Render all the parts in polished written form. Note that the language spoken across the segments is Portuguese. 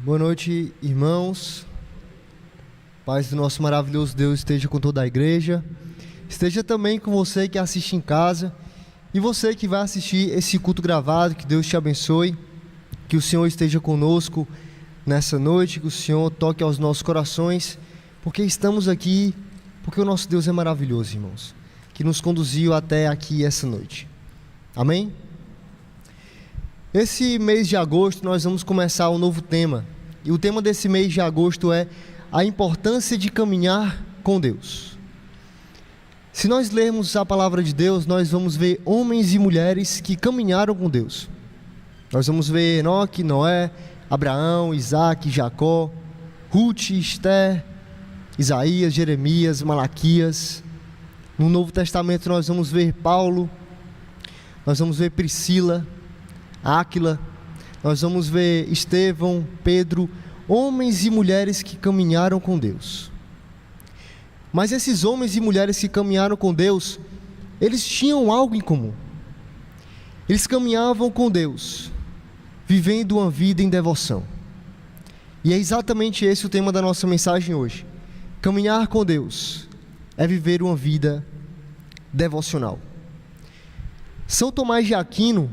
Boa noite, irmãos. Paz do nosso maravilhoso Deus esteja com toda a igreja. Esteja também com você que assiste em casa e você que vai assistir esse culto gravado. Que Deus te abençoe, que o Senhor esteja conosco nessa noite, que o Senhor toque aos nossos corações, porque estamos aqui, porque o nosso Deus é maravilhoso, irmãos, que nos conduziu até aqui essa noite. Amém? Esse mês de agosto nós vamos começar um novo tema. E o tema desse mês de agosto é a importância de caminhar com Deus. Se nós lermos a palavra de Deus, nós vamos ver homens e mulheres que caminharam com Deus. Nós vamos ver Enoque, Noé, Abraão, Isaac, Jacó, Ruth, Esther, Isaías, Jeremias, Malaquias. No Novo Testamento nós vamos ver Paulo, nós vamos ver Priscila, Áquila, nós vamos ver Estevão, Pedro, homens e mulheres que caminharam com Deus. Mas esses homens e mulheres que caminharam com Deus, eles tinham algo em comum. Eles caminhavam com Deus, vivendo uma vida em devoção. E é exatamente esse o tema da nossa mensagem hoje. Caminhar com Deus é viver uma vida devocional. São Tomás de Aquino,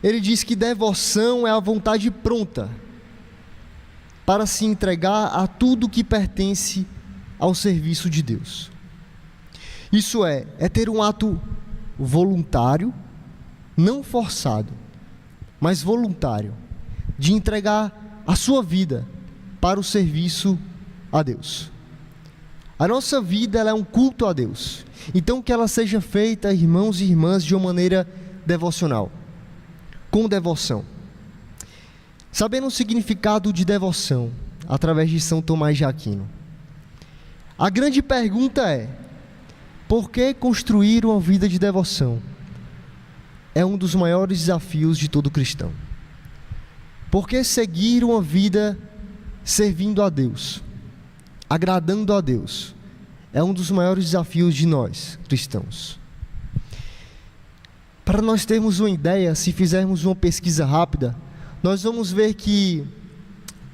ele diz que devoção é a vontade pronta para se entregar a tudo que pertence ao serviço de Deus. Isso é ter um ato voluntário, não forçado, mas voluntário, de entregar a sua vida para o serviço a Deus. A nossa vida ela é um culto a Deus, então que ela seja feita, irmãos e irmãs, de uma maneira devocional, com devoção. Sabendo o significado de devoção, através de São Tomás de Aquino, a grande pergunta é: por que construir uma vida de devoção? É um dos maiores desafios de todo cristão. Por que seguir uma vida servindo a Deus, agradando a Deus? É um dos maiores desafios de nós, cristãos. Para nós termos uma ideia, se fizermos uma pesquisa rápida, nós vamos ver que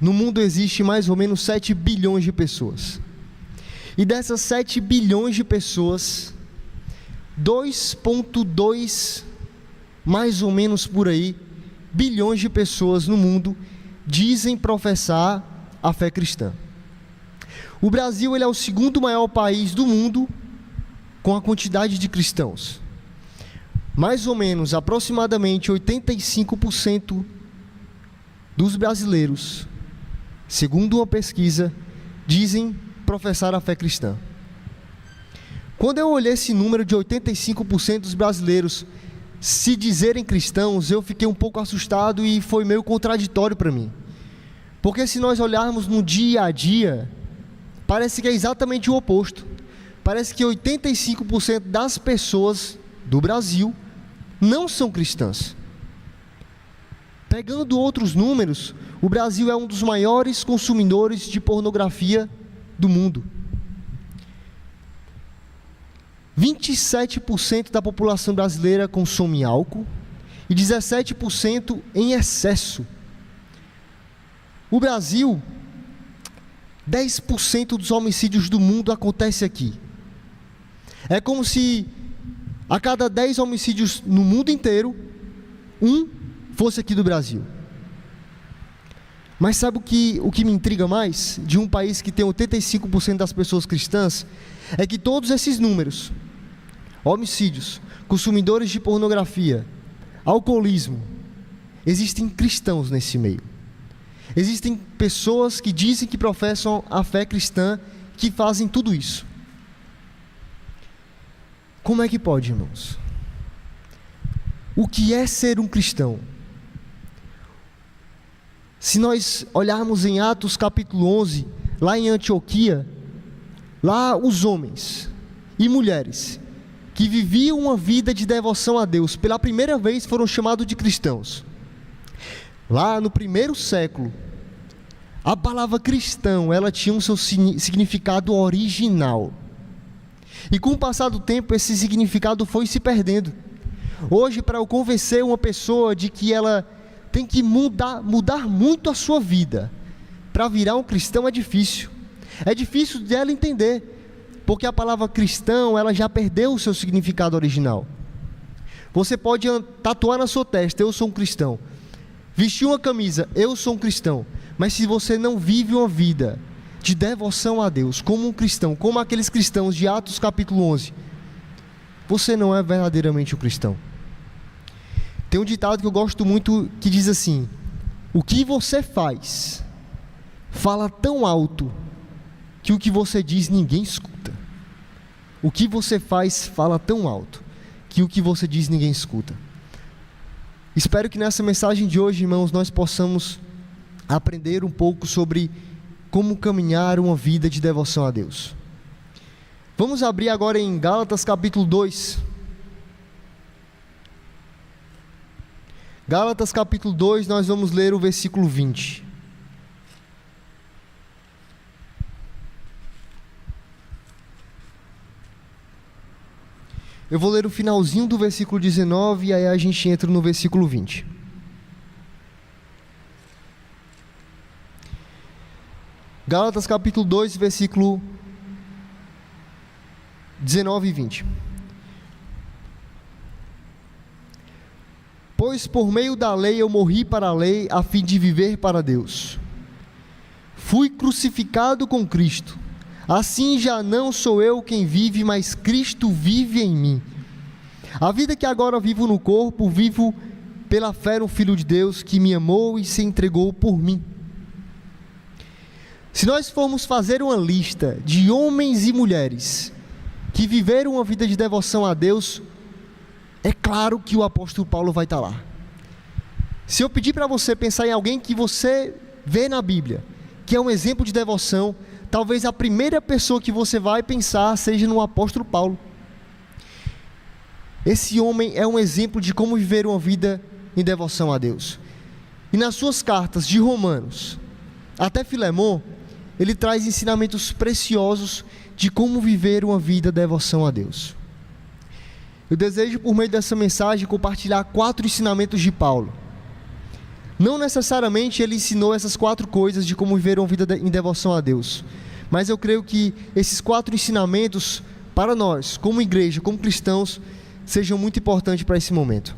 no mundo existe mais ou menos 7 bilhões de pessoas. E dessas 7 bilhões de pessoas, 2,2, mais ou menos por aí, bilhões de pessoas no mundo dizem professar a fé cristã. O Brasil ele é o segundo maior país do mundo com a quantidade de cristãos. Mais ou menos, aproximadamente 85% dos brasileiros, segundo uma pesquisa, dizem professar a fé cristã. Quando eu olhei esse número de 85% dos brasileiros se dizerem cristãos, eu fiquei um pouco assustado e foi meio contraditório para mim. Porque se nós olharmos no dia a dia, parece que é exatamente o oposto. Parece que 85% das pessoas do Brasil não são cristãs. Pegando outros números, o Brasil é um dos maiores consumidores de pornografia do mundo. 27% da população brasileira consome álcool e 17% em excesso. O Brasil, 10% dos homicídios do mundo acontece aqui. É como se a cada 10 homicídios no mundo inteiro, um fosse aqui do Brasil. Mas sabe o que me intriga mais de um país que tem 85% das pessoas cristãs? É que todos esses números, homicídios, consumidores de pornografia, alcoolismo, existem cristãos nesse meio. Existem pessoas que dizem que professam a fé cristã, que fazem tudo isso. Como é que pode, irmãos? O que é ser um cristão? Se nós olharmos em Atos capítulo 11, lá em Antioquia, lá os homens e mulheres que viviam uma vida de devoção a Deus, pela primeira vez foram chamados de cristãos. Lá no primeiro século, a palavra cristão, ela tinha um seu significado original. E com o passar do tempo, esse significado foi se perdendo. Hoje, para eu convencer uma pessoa de que ela tem que mudar muito a sua vida. Para virar um cristão é difícil. É difícil dela entender, porque a palavra cristão, ela já perdeu o seu significado original. Você pode tatuar na sua testa, eu sou um cristão. Vestir uma camisa, eu sou um cristão. Mas se você não vive uma vida de devoção a Deus, como um cristão, como aqueles cristãos de Atos capítulo 11, você não é verdadeiramente um cristão. Tem um ditado que eu gosto muito que diz assim: o que você faz fala tão alto que o que você diz ninguém escuta. O que você faz fala tão alto que o que você diz ninguém escuta. Espero que nessa mensagem de hoje, irmãos, nós possamos aprender um pouco sobre como caminhar uma vida de devoção a Deus. Vamos abrir agora em Gálatas capítulo 2. Gálatas capítulo 2, nós vamos ler o versículo 20. Eu vou ler o finalzinho do versículo 19 e aí a gente entra no versículo 20. Gálatas capítulo 2, versículo 19 e 20. Pois por meio da lei eu morri para a lei, a fim de viver para Deus. Fui crucificado com Cristo. Assim já não sou eu quem vive, mas Cristo vive em mim. A vida que agora vivo no corpo, vivo pela fé no Filho de Deus, que me amou e se entregou por mim. Se nós formos fazer uma lista de homens e mulheres que viveram uma vida de devoção a Deus, é claro que o apóstolo Paulo vai estar lá. Se eu pedir para você pensar em alguém que você vê na Bíblia, que é um exemplo de devoção, talvez a primeira pessoa que você vai pensar seja no apóstolo Paulo. Esse homem é um exemplo de como viver uma vida em devoção a Deus. E nas suas cartas de Romanos até Filemon, ele traz ensinamentos preciosos de como viver uma vida de devoção a Deus. Eu desejo, por meio dessa mensagem, compartilhar 4 ensinamentos de Paulo. Não necessariamente ele ensinou essas 4 coisas de como viver uma vida em devoção a Deus, mas eu creio que esses 4 ensinamentos, para nós, como igreja, como cristãos, sejam muito importantes para esse momento.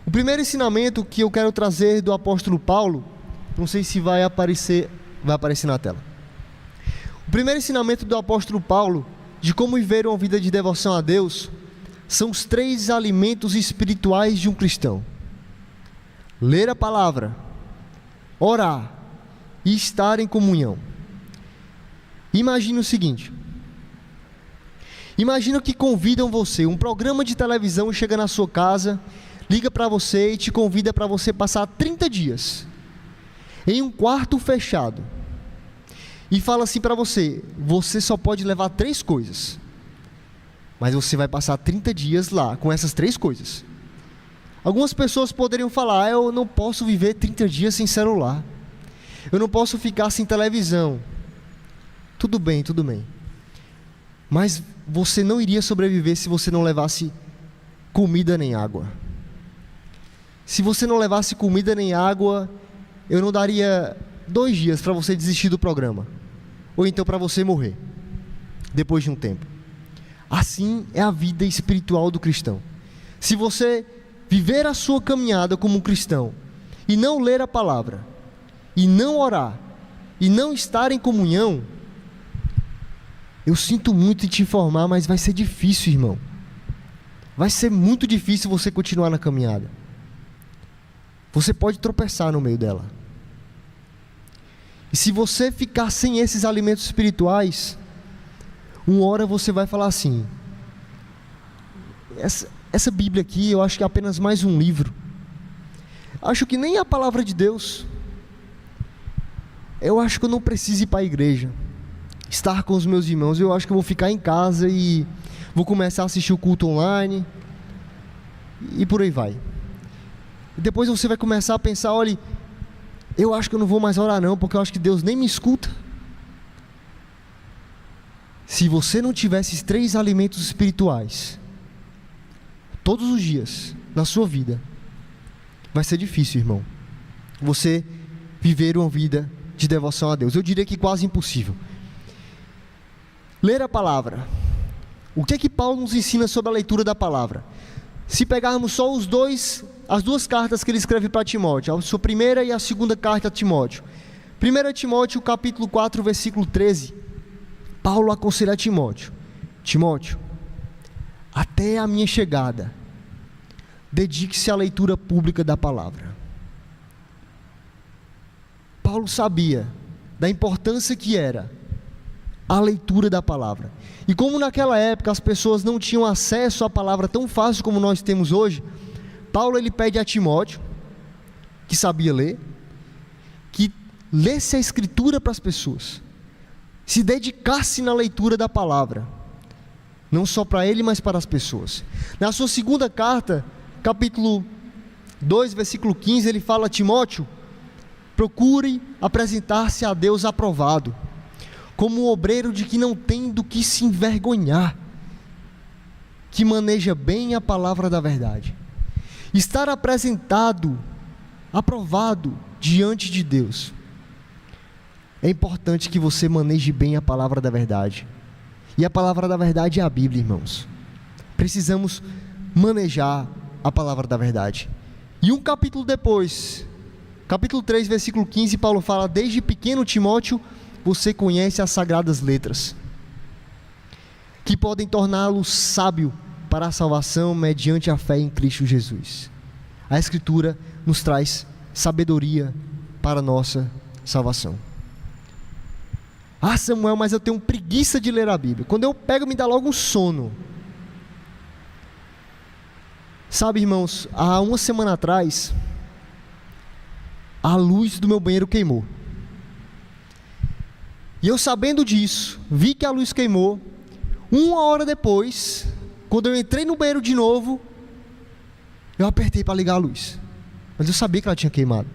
O primeiro ensinamento que eu quero trazer do apóstolo Paulo, não sei se vai aparecer na tela. O primeiro ensinamento do apóstolo Paulo, de como viver uma vida de devoção a Deus, são os 3 alimentos espirituais de um cristão: ler a palavra, orar e estar em comunhão. Imagine o seguinte: imagina que convidam você, um programa de televisão chega na sua casa, liga para você e te convida para você passar 30 dias em um quarto fechado e fala assim para você: você só pode levar 3 coisas, mas você vai passar 30 dias lá com essas 3 coisas. Algumas pessoas poderiam falar: eu não posso viver 30 dias sem celular, eu não posso ficar sem televisão. Tudo bem, mas você não iria sobreviver se você não levasse comida nem água. Se você não levasse comida nem água, eu não daria 2 dias para você desistir do programa, ou então para você morrer depois de um tempo. Assim é a vida espiritual do cristão. Se você viver a sua caminhada como um cristão e não ler a palavra, e não orar, e não estar em comunhão, eu sinto muito em te informar, mas vai ser difícil, irmão. Vai ser muito difícil você continuar na caminhada. Você pode tropeçar no meio dela. E se você ficar sem esses alimentos espirituais, uma hora você vai falar assim: essa Bíblia aqui, eu acho que é apenas mais um livro. Acho que nem é a palavra de Deus. Eu acho que eu não preciso ir para a igreja, estar com os meus irmãos. Eu acho que eu vou ficar em casa e vou começar a assistir o culto online, e por aí vai. E depois você vai começar a pensar: olha, eu acho que eu não vou mais orar não, porque eu acho que Deus nem me escuta. Se você não tiver esses 3 alimentos espirituais todos os dias na sua vida, vai ser difícil, irmão, você viver uma vida de devoção a Deus. Eu diria que quase impossível. Ler a palavra. O que é que Paulo nos ensina sobre a leitura da palavra? Se pegarmos só as duas cartas que ele escreve para Timóteo, a sua primeira e a segunda carta a Timóteo. 1 Timóteo capítulo 4, versículo 13, Paulo aconselha a Timóteo: Timóteo, até a minha chegada, dedique-se à leitura pública da palavra. Paulo sabia da importância que era a leitura da palavra. E como naquela época as pessoas não tinham acesso à palavra tão fácil como nós temos hoje, Paulo ele pede a Timóteo, que sabia ler, que lesse a escritura para as pessoas, se dedicasse na leitura da palavra, não só para ele, mas para as pessoas. Na sua segunda carta, capítulo 2, versículo 15, ele fala a Timóteo: procure apresentar-se a Deus aprovado, como um obreiro de que não tem do que se envergonhar, que maneja bem a palavra da verdade. Estar apresentado, aprovado diante de Deus, é importante que você maneje bem a palavra da verdade. E a palavra da verdade é a Bíblia, irmãos. Precisamos manejar a palavra da verdade. E um capítulo depois, capítulo 3, versículo 15, Paulo fala: desde pequeno, Timóteo, você conhece as sagradas letras, que podem torná-lo sábio para a salvação mediante a fé em Cristo Jesus. A Escritura nos traz sabedoria para a nossa salvação. Ah, Samuel, mas eu tenho preguiça de ler a Bíblia. Quando eu pego, me dá logo um sono. Sabe, irmãos, há uma semana atrás, a luz do meu banheiro queimou. E eu, sabendo disso, vi que a luz queimou. Uma hora depois, quando eu entrei no banheiro de novo, eu apertei para ligar a luz, mas eu sabia que ela tinha queimado.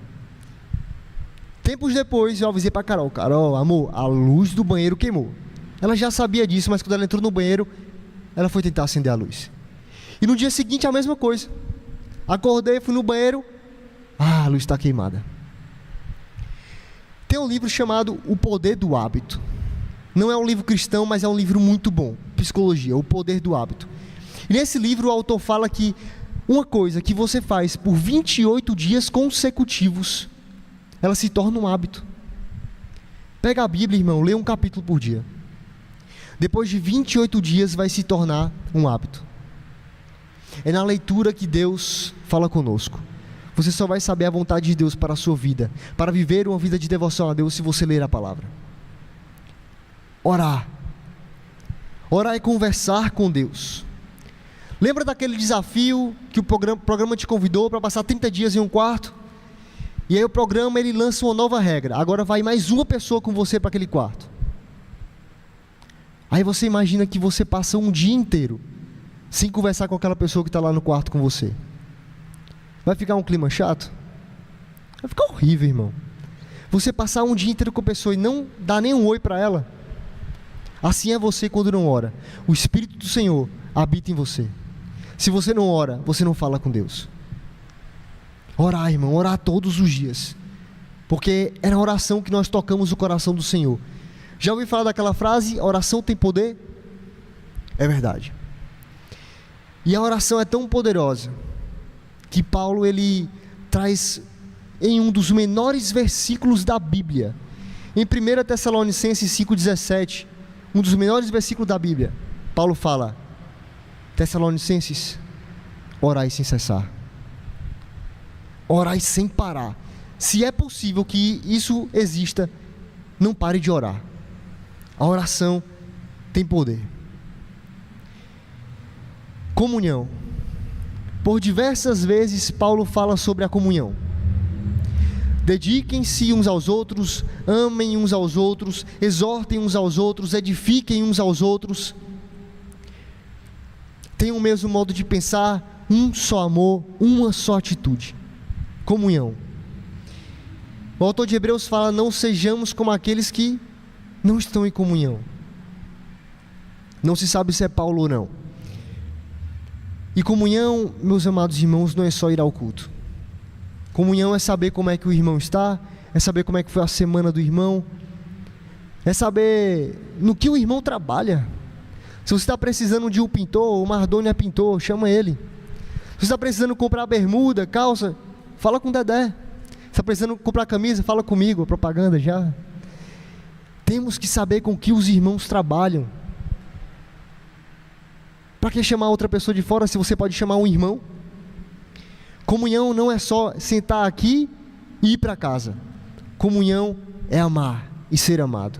Tempos depois, eu avisei para Carol: Carol, amor, a luz do banheiro queimou. Ela já sabia disso, mas quando ela entrou no banheiro, ela foi tentar acender a luz. E no dia seguinte, a mesma coisa. Acordei, fui no banheiro, a luz está queimada. Tem um livro chamado O Poder do Hábito. Não é um livro cristão, mas é um livro muito bom. Psicologia, O Poder do Hábito. E nesse livro o autor fala que uma coisa que você faz por 28 dias consecutivos, ela se torna um hábito. Pega a Bíblia, irmão, lê um capítulo por dia. Depois de 28 dias vai se tornar um hábito. É na leitura que Deus fala conosco. Você só vai saber a vontade de Deus para a sua vida, para viver uma vida de devoção a Deus, se você ler a palavra. Orar. Orar é conversar com Deus. Lembra daquele desafio que o programa te convidou para passar 30 dias em um quarto? E aí o programa ele lança uma nova regra. Agora vai mais uma pessoa com você para aquele quarto. Aí você imagina que você passa um dia inteiro sem conversar com aquela pessoa que está lá no quarto com você. Vai ficar um clima chato? Vai ficar horrível, irmão. Você passar um dia inteiro com a pessoa e não dar nem um oi para ela. Assim é você quando não ora. O Espírito do Senhor habita em você. Se você não ora, você não fala com Deus. Orar, irmão, orar todos os dias. Porque é na oração que nós tocamos o coração do Senhor. Já ouviu falar daquela frase, oração tem poder? É verdade. E a oração é tão poderosa que Paulo ele traz em um dos menores versículos da Bíblia. Em 1 Tessalonicenses 5,17, um dos menores versículos da Bíblia, Paulo fala: Tessalonicenses, orai sem cessar. Orai sem parar. Se é possível que isso exista, não pare de orar. A oração tem poder. Comunhão. Por diversas vezes Paulo fala sobre a comunhão. Dediquem-se uns aos outros, amem uns aos outros, exortem uns aos outros, edifiquem uns aos outros. Tenham o mesmo modo de pensar, um só amor, uma só atitude. Comunhão. O autor de Hebreus fala: não sejamos como aqueles que não estão em comunhão. Não se sabe se é Paulo ou não. E comunhão, meus amados irmãos, não é só ir ao culto. Comunhão é saber como é que o irmão está, é saber como é que foi a semana do irmão, é saber no que o irmão trabalha. Se você está precisando de um pintor, o Mardoni é pintor, chama ele. Se você está precisando comprar bermuda, calça, fala com o Dedé. Se está precisando comprar camisa, fala comigo, a propaganda já. Temos que saber com que os irmãos trabalham. Para que chamar outra pessoa de fora se você pode chamar um irmão? Comunhão não é só sentar aqui e ir para casa. Comunhão é amar e ser amado.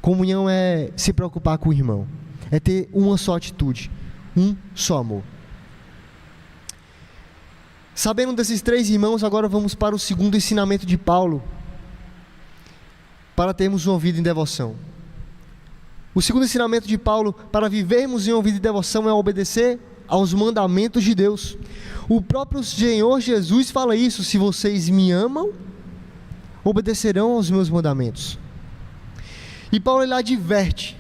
Comunhão é se preocupar com o irmão. É ter uma só atitude, um só amor. Sabendo desses 3 irmãos, agora vamos para o segundo ensinamento de Paulo, para termos uma vida em devoção. O segundo ensinamento de Paulo para vivermos em uma vida de devoção é obedecer aos mandamentos de Deus. O próprio Senhor Jesus fala isso: se vocês me amam, obedecerão aos meus mandamentos. E Paulo ele adverte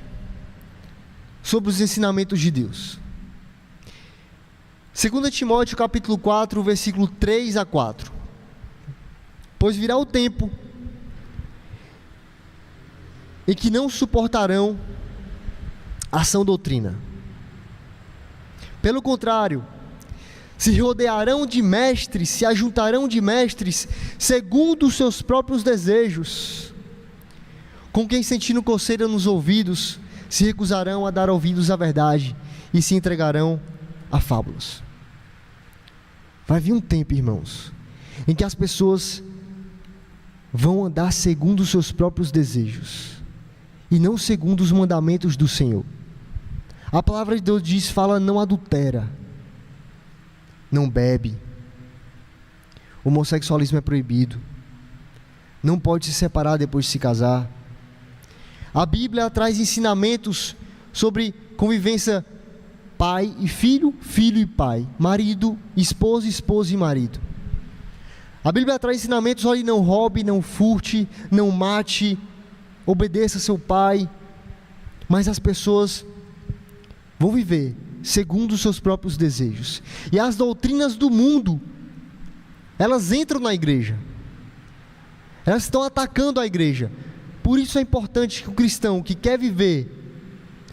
sobre os ensinamentos de Deus. 2 Timóteo capítulo 4, versículo 3 a 4. Pois virá o tempo em que não suportarão a sã doutrina. Pelo contrário, se rodearão de mestres, se ajuntarão de mestres, segundo os seus próprios desejos, com quem sentindo coceira nos ouvidos, se recusarão a dar ouvidos à verdade, e se entregarão a fábulas. Vai vir um tempo, irmãos, em que as pessoas vão andar segundo os seus próprios desejos, e não segundo os mandamentos do Senhor. A palavra de Deus diz, fala, não adultera, não bebe, homossexualismo é proibido, não pode se separar depois de se casar. A Bíblia traz ensinamentos sobre convivência pai e filho, filho e pai, marido, esposa, esposa e marido. A Bíblia traz ensinamentos, olhe, não roube, não furte, não mate, obedeça seu pai. Mas as pessoas vão viver segundo os seus próprios desejos. E as doutrinas do mundo, elas entram na igreja, elas estão atacando a igreja. Por isso é importante que o cristão que quer viver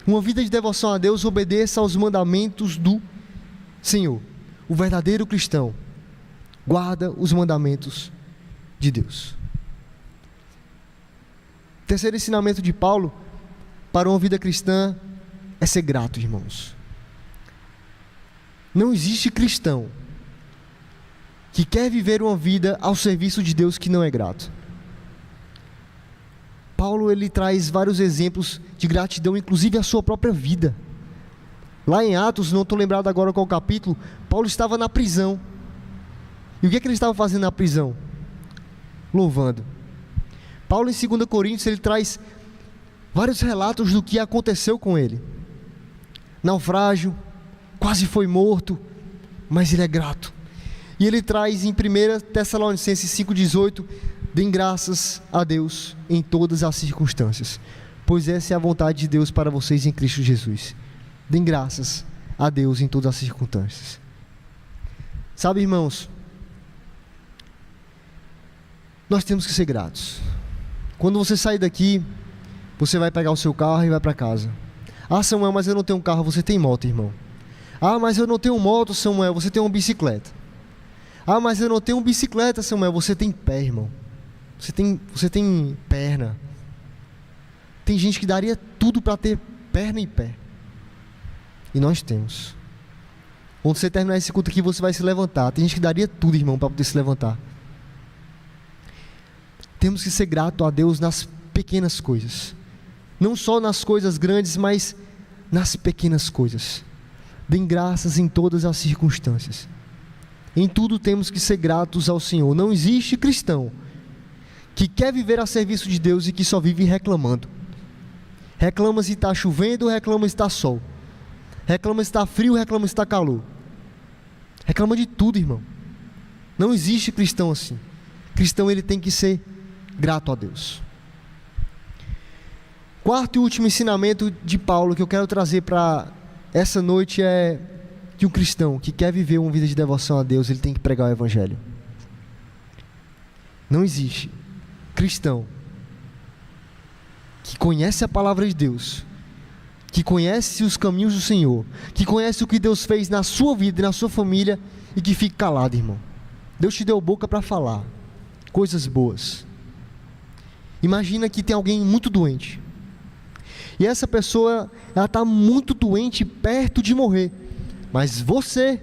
uma vida de devoção a Deus obedeça aos mandamentos do Senhor. O verdadeiro cristão guarda os mandamentos de Deus. Terceiro ensinamento de Paulo para uma vida cristã é ser grato, irmãos. Não existe cristão que quer viver uma vida ao serviço de Deus que não é grato. Paulo ele traz vários exemplos de gratidão, inclusive a sua própria vida. Lá em Atos, não estou lembrado agora qual capítulo, Paulo estava na prisão. E o que é que ele estava fazendo na prisão? Louvando. Paulo em 2 Coríntios, ele traz vários relatos do que aconteceu com ele. Naufrágio, quase foi morto, mas ele é grato. E ele traz em 1 Tessalonicenses 5,18, deem graças a Deus em todas as circunstâncias, pois essa é a vontade de Deus para vocês em Cristo Jesus. Deem graças a Deus em todas as circunstâncias. Sabe, irmãos, nós temos que ser gratos. Quando você sair daqui, você vai pegar o seu carro e vai para casa. Ah, Samuel, mas eu não tenho um carro. Você tem moto, irmão. Ah, mas eu não tenho moto, Samuel. Você tem uma bicicleta. Ah, mas eu não tenho bicicleta, Samuel. Você tem pé, irmão. Você tem perna. Tem gente que daria tudo para ter perna e pé. E nós temos. Quando você terminar esse culto aqui, você vai se levantar. Tem gente que daria tudo, irmão, para poder se levantar. Temos que ser grato a Deus nas pequenas coisas. Não só nas coisas grandes, mas nas pequenas coisas. Deem graças em todas as circunstâncias. Em tudo temos que ser gratos ao Senhor. Não existe cristão que quer viver a serviço de Deus e que só vive reclamando. Reclama se está chovendo, reclama se está sol. Reclama se está frio, reclama se está calor. Reclama de tudo, irmão. Não existe cristão assim. Cristão, ele tem que ser grato a Deus. Quarto e último ensinamento de Paulo que eu quero trazer para essa noite é que um cristão que quer viver uma vida de devoção a Deus, ele tem que pregar o Evangelho. Não existe cristão que conhece a palavra de Deus, que conhece os caminhos do Senhor, que conhece o que Deus fez na sua vida e na sua família e que fique calado, irmão. Deus te deu boca para falar coisas boas. Imagina que tem alguém muito doente, e essa pessoa, ela está muito doente, perto de morrer, mas você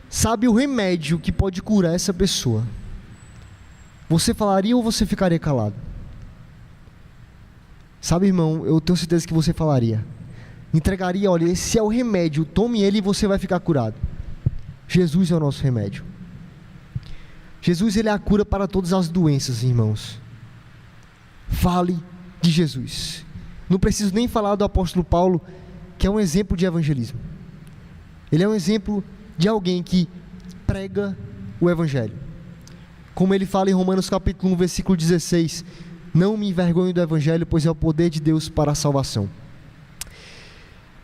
sabe o remédio que pode curar essa pessoa. Você falaria ou você ficaria calado? Sabe, irmão, eu tenho certeza que você falaria. Entregaria, olha, esse é o remédio, tome ele e você vai ficar curado. Jesus é o nosso remédio. Jesus, ele é a cura para todas as doenças, irmãos. Fale de Jesus. Não preciso nem falar do apóstolo Paulo, que é um exemplo de evangelismo. Ele é um exemplo de alguém que prega o evangelho. Como ele fala em Romanos capítulo 1, versículo 16: não me envergonho do evangelho, pois é o poder de Deus para a salvação.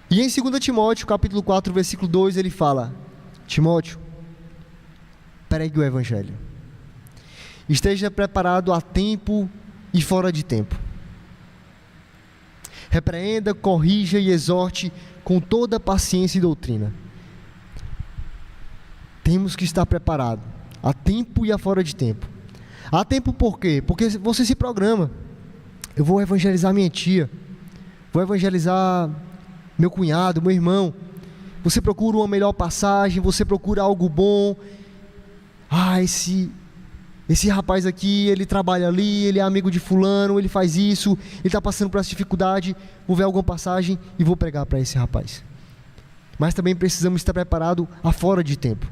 E em 2 Timóteo capítulo 4, versículo 2, ele fala: Timóteo, pregue o evangelho. Esteja preparado a tempo e fora de tempo. Repreenda, corrija e exorte com toda paciência e doutrina. Temos que estar preparados a tempo e a fora de tempo. A tempo por quê? Porque você se programa. Eu vou evangelizar minha tia, vou evangelizar meu cunhado, meu irmão. Você procura uma melhor passagem, você procura algo bom. Esse rapaz aqui, ele trabalha ali, ele é amigo de fulano, ele faz isso, ele está passando por essa dificuldade, vou ver alguma passagem e vou pregar para esse rapaz. Mas também precisamos estar preparados a fora de tempo.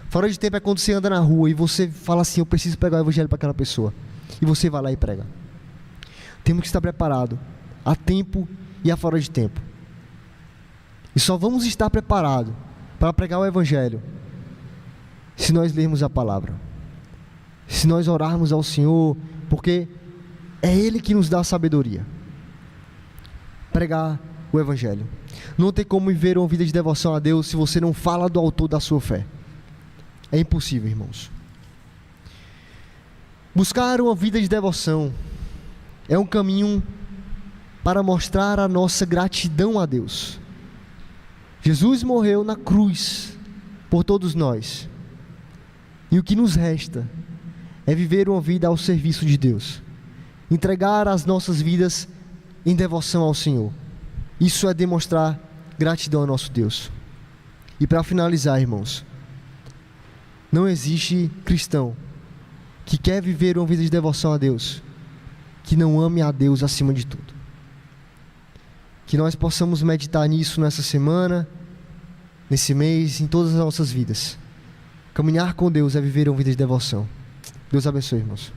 Fora de tempo é quando você anda na rua e você fala assim: eu preciso pregar o evangelho para aquela pessoa. E você vai lá e prega. Temos que estar preparados a tempo e a fora de tempo. E só vamos estar preparados para pregar o evangelho se nós lermos a palavra, se nós orarmos ao Senhor, porque é Ele que nos dá a sabedoria. Pregar o evangelho. Não tem como viver uma vida de devoção a Deus se você não fala do autor da sua fé. É impossível, irmãos. Buscar uma vida de devoção é um caminho para mostrar a nossa gratidão a Deus. Jesus morreu na cruz por todos nós, e o que nos resta é viver uma vida ao serviço de Deus, entregar as nossas vidas em devoção ao Senhor. Isso é demonstrar gratidão ao nosso Deus. E para finalizar, irmãos, não existe cristão que quer viver uma vida de devoção a Deus que não ame a Deus acima de tudo. Que nós possamos meditar nisso nessa semana, nesse mês, em todas as nossas vidas. Caminhar com Deus é viver uma vida de devoção. Deus abençoe, irmãos.